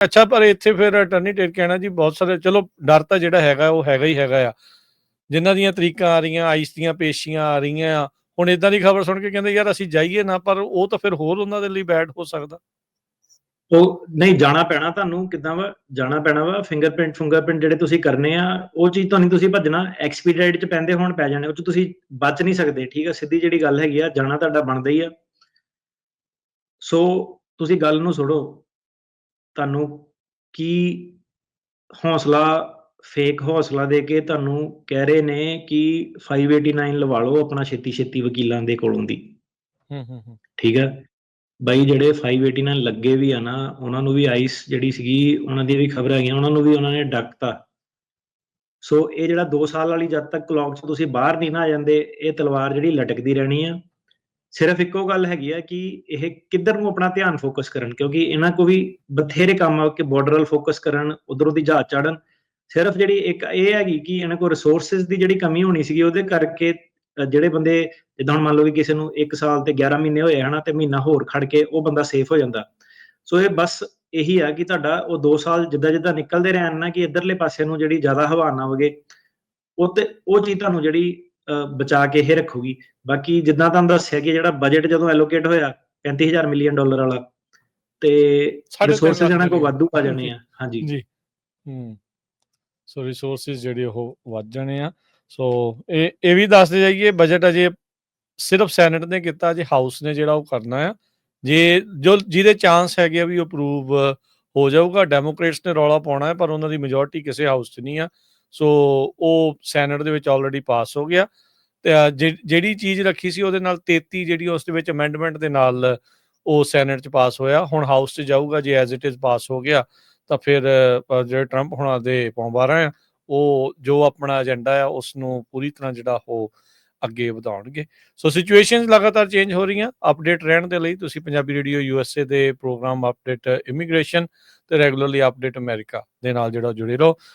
ਅੱਛਾ, ਪਰ ਇੱਥੇ ਫਿਰ ਅਟਰਨੀ ਟੇਕ ਕਹਿਣਾ ਜੀ ਬਹੁਤ ਸਾਰੇ ਚਲੋ ਡਰ ਤਾਂ ਜਿਹੜਾ ਹੈਗਾ ਉਹ ਹੈਗਾ ਹੀ ਹੈਗਾ ਆ। ਜਿਨ੍ਹਾਂ ਦੀਆਂ ਤਰੀਕਾਂ ਆ ਰਹੀਆਂ, ਆਈਸ ਦੀਆਂ ਪੇਸ਼ੀਆਂ ਆ ਰਹੀਆਂ ਆ, ਹੁਣ ਇੱਦਾਂ ਦੀ ਖਬਰ ਸੁਣ ਕੇ ਕਹਿੰਦੇ ਯਾਰ ਅਸੀਂ ਜਾਈਏ ਨਾ, ਪਰ ਉਹ ਤਾਂ ਫਿਰ ਹੋਰ ਉਹਨਾਂ ਦੇ ਲਈ ਬੈਡ ਹੋ ਸਕਦਾ। ਉਹ ਨਹੀਂ ਜਾਣਾ ਪੈਣਾ ਤੁਹਾਨੂੰ, ਕਿੱਦਾਂ ਵਾ ਜਾਣਾ ਪੈਣਾ ਵਾ। ਫਿੰਗਰਪ੍ਰਿੰਟ ਜਿਹੜੇ ਤੁਸੀਂ ਕਰਨੇ ਆ ਉਹ ਚੀਜ਼ ਤੋਂ ਨਹੀਂ ਤੁਸੀਂ ਭੱਜਣਾ। ਐਕਸਪੀਡਾਈਟ ਚ ਪੈਂਦੇ ਹੋਣ ਪੈ ਜਾਣੇ, ਉਹ ਚ ਤੁਸੀਂ ਬਚ ਨਹੀਂ ਸਕਦੇ। ਠੀਕ ਆ, ਸਿੱਧੀ ਜਿਹੜੀ ਗੱਲ ਹੈਗੀ ਆ, ਜਾਣਾ ਤੁਹਾਡਾ ਬਣਦਾ ਹੀ ਆ। ਸੋ ਤੁਸੀਂ ਗੱਲ ਨੂੰ ਸੁਣੋ, ਤੁਹਾਨੂੰ ਕੀ ਹੌਸਲਾ, ਫੇਕ ਹੌਸਲਾ ਦੇ ਕੇ ਤੁਹਾਨੂੰ ਕਹਿ ਰਹੇ ਨੇ ਕਿ 589 ਲਵਾ ਲਓ ਆਪਣਾ ਛੇਤੀ ਛੇਤੀ ਵਕੀਲਾਂ ਦੇ ਕੋਲੋਂ ਦੀ। ਠੀਕ ਹੈ ਬਾਈ, ਜਿਹੜੇ 589 ਲੱਗੇ ਵੀ ਆ ਨਾ, ਉਹਨਾਂ ਨੂੰ ਵੀ ਆਈਸ ਜਿਹੜੀ ਸੀਗੀ ਉਹਨਾਂ ਦੀ ਵੀ ਖਬਰ ਹੈਗੀਆਂ, ਉਹਨਾਂ ਨੂੰ ਵੀ ਉਹਨਾਂ ਨੇ ਡੱਕਤਾ। ਸੋ ਇਹ ਜਿਹੜਾ 2 ਸਾਲ ਵਾਲੀ ਜਦ ਤੱਕ ਕਲੌਕ ਚ ਤੁਸੀਂ ਬਾਹਰ ਨਹੀਂ ਨਾ ਆ ਜਾਂਦੇ, ਇਹ ਤਲਵਾਰ ਜਿਹੜੀ ਲਟਕਦੀ ਰਹਿਣੀ ਆ। ਸਿਰਫ ਇੱਕੋ ਗੱਲ ਹੈਗੀ ਆ ਕਿ ਇਹ ਕਿੱਧਰ ਨੂੰ ਆਪਣਾ ਧਿਆਨ ਫੋਕਸ ਕਰਨ, ਕਿਉਂਕਿ ਇਹਨਾਂ ਕੋ ਵੀ ਬਥੇਰੇ ਕੰਮ ਆ ਕਿ ਬਾਰਡਰ ਵੱਲ ਫੋਕਸ ਕਰਨ, ਉਧਰੋਂ ਦੀ ਜਹਾਜ਼ ਚੜਨ। ਸਿਰਫ ਜਿਹੜੀ ਇੱਕ ਇਹ ਹੈਗੀ ਕਿ ਇਹਨਾਂ ਕੋਲ ਰਿਸੋਰਸਿਸ ਦੀ ਜਿਹੜੀ ਕਮੀ ਹੋਣੀ ਸੀਗੀ, ਉਹਦੇ ਕਰਕੇ ਜਿਹੜੇ ਬੰਦੇ, ਜਿੱਦਾਂ ਹੁਣ ਮੰਨ ਲਓ ਕਿ ਕਿਸੇ ਨੂੰ 1 ਸਾਲ ਤੇ 11 ਮਹੀਨੇ ਹੋਏ ਹਨਾ, ਤੇ ਮਹੀਨਾ ਹੋਰ ਖੜ ਕੇ ਉਹ ਬੰਦਾ ਸੇਫ ਹੋ ਜਾਂਦਾ। ਸੋ ਇਹ ਬਸ ਇਹੀ ਆ ਕਿ ਤੁਹਾਡਾ ਉਹ 2 ਸਾਲ ਜਿੱਦਾਂ ਜਿੱਦਾਂ ਨਿਕਲਦੇ ਰਹਿਣ ਨਾ, ਕਿ ਇੱਧਰਲੇ ਪਾਸੇ ਨੂੰ ਜਿਹੜੀ ਜ਼ਿਆਦਾ ਹਵਾ ਨਾ ਵਗੇ, ਉਹ ਚੀਜ਼ ਤੁਹਾਨੂੰ ਜਿਹੜੀ ਬਚਾ ਕੇ ਇਹ ਰੱਖੂਗੀ। ਬਾਕੀ ਜਿੱਦਾਂ ਤੁਹਾਨੂੰ ਦੱਸਿਆ ਕਿ ਜਿਹੜਾ ਬਜਟ ਜਦੋਂ ਐਲੋਕੇਟ ਹੋਇਆ $35,000 ਮਿਲੀਅਨ ਵਾਲਾ, ਤੇ ਰਿਸੋਰਸਿਸ ਇਹਨਾਂ ਕੋਲ ਵਾਧੂ ਆ ਜਾਣੇ ਆ। ਹਾਂਜੀ ਜੀ, ਸੋ ਰਿਸੋਰਸਿਸ ਜਿਹੜੇ ਉਹ ਵੱਧ ਜਾਣੇ ਆ। ਸੋ ਇਹ ਵੀ ਦੱਸਦੇ ਜਾਈਏ, ਬਜਟ ਅਜੇ ਸਿਰਫ ਸੈਨੇਟ ਨੇ ਕੀਤਾ, ਜੇ ਹਾਊਸ ਨੇ ਜਿਹੜਾ ਉਹ ਕਰਨਾ ਆ। ਜਿਹਦੇ ਚਾਂਸ ਹੈਗੇ ਆ ਵੀ ਅਪਰੂਵ ਹੋ ਜਾਊਗਾ। ਡੈਮੋਕ੍ਰੇਟਸ ਨੇ ਰੌਲਾ ਪਾਉਣਾ ਹੈ, ਪਰ ਉਹਨਾਂ ਦੀ ਮੈਜੋਰਟੀ ਕਿਸੇ ਹਾਊਸ 'ਚ ਨਹੀਂ ਆ। ਸੋ ਉਹ ਸੈਨੇਟ ਦੇ ਵਿੱਚ ਆਲਰੇਡੀ ਪਾਸ ਹੋ ਗਿਆ। ਤੇ ਜਿਹੜੀ ਚੀਜ਼ ਰੱਖੀ ਸੀ ਉਹਦੇ ਨਾਲ 33 ਜਿਹੜੀ ਉਸ ਦੇ ਵਿੱਚ ਅਮੈਂਡਮੈਂਟ ਦੇ ਨਾਲ ਉਹ ਸੈਨੇਟ 'ਚ ਪਾਸ ਹੋਇਆ। ਹੁਣ ਹਾਊਸ 'ਚ ਜਾਊਗਾ, ਜੇ ਐਜ਼ ਇਟ ਇਜ਼ ਪਾਸ ਹੋ ਗਿਆ ਤਾਂ ਫਿਰ ਜਿਹੜੇ ਟਰੰਪ ਹੁਣਾਂ ਦੇ ਪੌਂ-12 ਆ, ਉਹ ਜੋ ਆਪਣਾ ਏਜੰਡਾ ਆ ਉਸ ਨੂੰ ਪੂਰੀ ਤਰ੍ਹਾਂ ਜਿਹੜਾ ਉਹ ਅੱਗੇ ਵਧਾਉਣਗੇ। ਸੋ ਸਿਚੁਏਸ਼ਨਸ ਲਗਾਤਾਰ ਚੇਂਜ ਹੋ ਰਹੀਆਂ। ਅਪਡੇਟ ਰਹਿਣ ਦੇ ਲਈ ਤੁਸੀਂ ਪੰਜਾਬੀ ਰੇਡੀਓ USA ਦੇ ਪ੍ਰੋਗਰਾਮ ਅਪਡੇਟ ਇਮੀਗ੍ਰੇਸ਼ਨ ਤੇ ਰੈਗੂਲਰਲੀ ਅਪਡੇਟ ਅਮਰੀਕਾ ਦੇ ਨਾਲ ਜਿਹੜਾ ਜੁੜੇ ਰਹੋ।